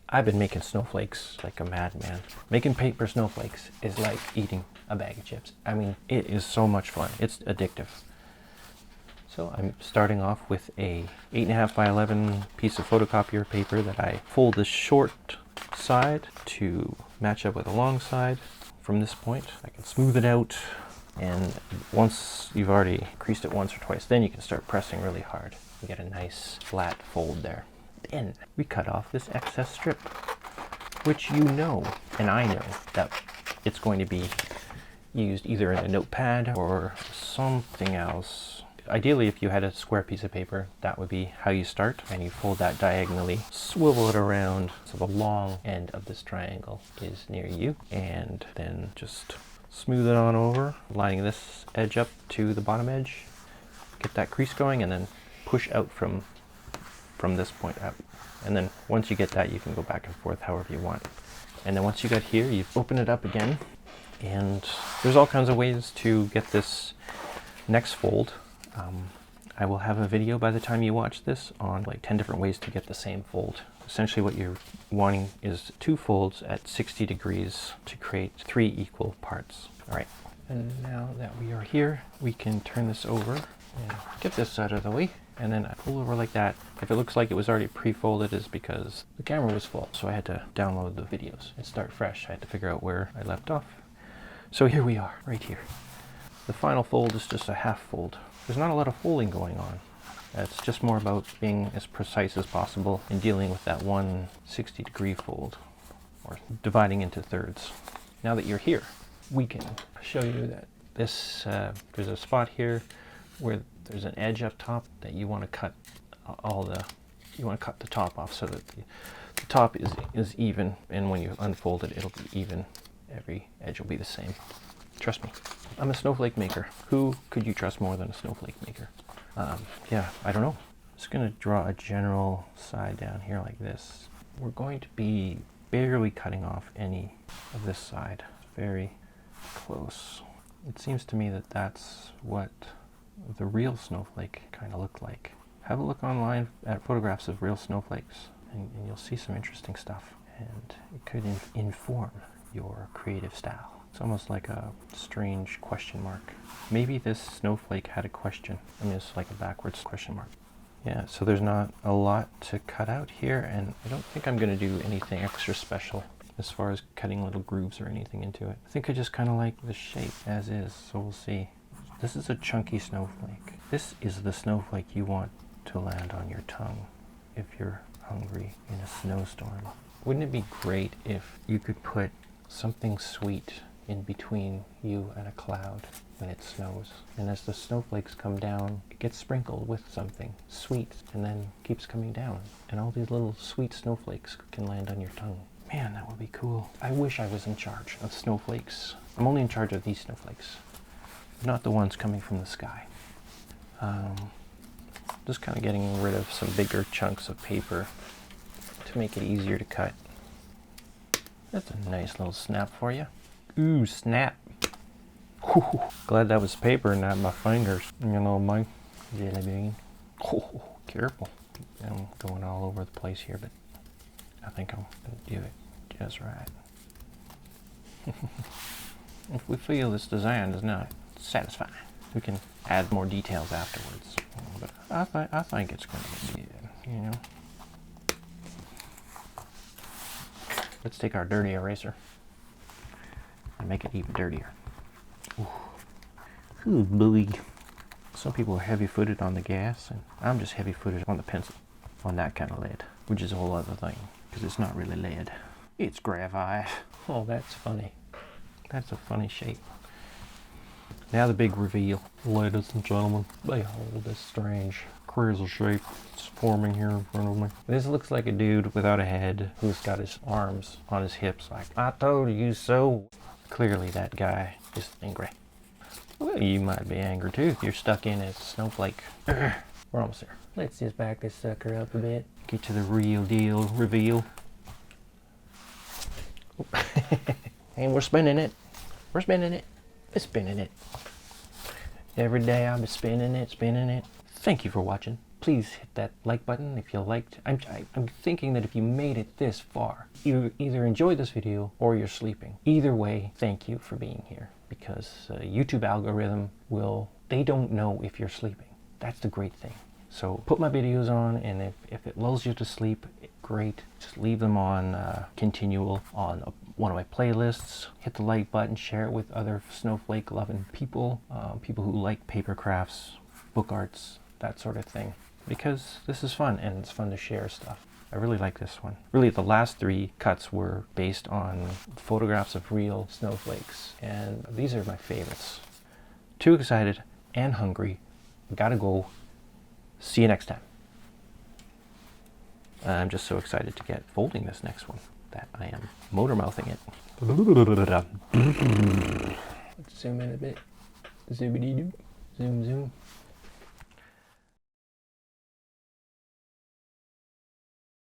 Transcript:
I've been making snowflakes like a madman. Making paper snowflakes is like eating a bag of chips. I mean, it is so much fun. It's addictive. So I'm starting off with a 8.5 by 11 piece of photocopier paper that I fold the short side to match up with the long side. From this point, I can smooth it out, and once you've already creased it once or twice, then you can start pressing really hard. You get a nice flat fold there. Then we cut off this excess strip, which you know, and I know, that it's going to be used either in a notepad or something else. Ideally, if you had a square piece of paper, that would be how you start, and you fold that diagonally, swivel it around so the long end of this triangle is near you, and then just smooth it on over, lining this edge up to the bottom edge, get that crease going, and then push out from this point out. And then once you get that, you can go back and forth however you want. And then once you got here, you open it up again, and there's all kinds of ways to get this next fold. I will have a video by the time you watch this on like 10 different ways to get the same fold. Essentially what you're wanting is 2 folds at 60 degrees to create 3 equal parts. All right, and now that we are here, we can turn this over and get this out of the way. And then I pull over like that. If it looks like it was already pre-folded, it's because the camera was full. So I had to download the videos and start fresh. I had to figure out where I left off. So here we are, right here. The final fold is just a half fold. There's not a lot of folding going on. It's just more about being as precise as possible in dealing with that 160-degree fold, or dividing into thirds. Now that you're here, we can show you that this, there's a spot here where there's an edge up top that you want to cut you want to cut the top off so that the top is even, and when you unfold it, it'll be even. Every edge will be the same. Trust me, I'm a snowflake maker. Who could you trust more than a snowflake maker? Yeah, I don't know. I'm just gonna draw a general side down here like this. We're going to be barely cutting off any of this side. Very close. It seems to me that that's what the real snowflake kind of looked like. Have a look online at photographs of real snowflakes, and you'll see some interesting stuff. And it could inform your creative style. It's almost like a strange question mark. Maybe this snowflake had a question. I mean, it's like a backwards question mark. Yeah, so there's not a lot to cut out here, and I don't think I'm going to do anything extra special as far as cutting little grooves or anything into it. I think I just kind of like the shape as is, so we'll see. This is a chunky snowflake. This is the snowflake you want to land on your tongue if you're hungry in a snowstorm. Wouldn't it be great if you could put something sweet in between you and a cloud when it snows, and as the snowflakes come down, it gets sprinkled with something sweet and then keeps coming down, and all these little sweet snowflakes can land on your tongue. Man, that would be cool. I wish I was in charge of snowflakes. I'm only in charge of these snowflakes, not the ones coming from the sky. Just kind of getting rid of some bigger chunks of paper to make it easier to cut. That's a nice little snap for you. Ooh, snap. Whew. Glad that was paper and not my fingers. You know, my jelly bean. Oh, careful. I'm going all over the place here, but I think I'm going to do it just right. If we feel this design is not satisfying, we can add more details afterwards. But I think it's going to be good, you know. Let's take our dirty eraser and make it even dirtier. Ooh, boy. Some people are heavy-footed on the gas, and I'm just heavy-footed on the pencil, on that kind of lead, which is a whole other thing, because it's not really lead. It's graphite. Oh, that's funny. That's a funny shape. Now the big reveal. Ladies and gentlemen, behold this strange, crazy shape that's forming here in front of me. This looks like a dude without a head who's got his arms on his hips like, I told you so. Clearly that guy is angry. Well, you might be angry too if you're stuck in a snowflake. We're almost there. Let's just back this sucker up a bit. Get to the real deal reveal. And we're spinning it. We're spinning it. We're spinning it. Every day I'll be spinning it, spinning it. Thank you for watching. please hit that like button if you liked. I'm thinking that if you made it this far, you either enjoyed this video or you're sleeping. Either way, thank you for being here, because YouTube algorithm they don't know if you're sleeping. That's the great thing. So put my videos on, and if it lulls you to sleep, great. Just leave them on continual on one of my playlists. Hit the like button, share it with other snowflake loving people, people who like paper crafts, book arts, that sort of thing. Because this is fun, and it's fun to share stuff. I really like this one. Really, the last 3 cuts were based on photographs of real snowflakes, and these are my favorites. Too excited and hungry. Gotta go. See you next time. I'm just so excited to get folding this next one that I am motor mouthing it. Let's zoom in a bit. Zoom.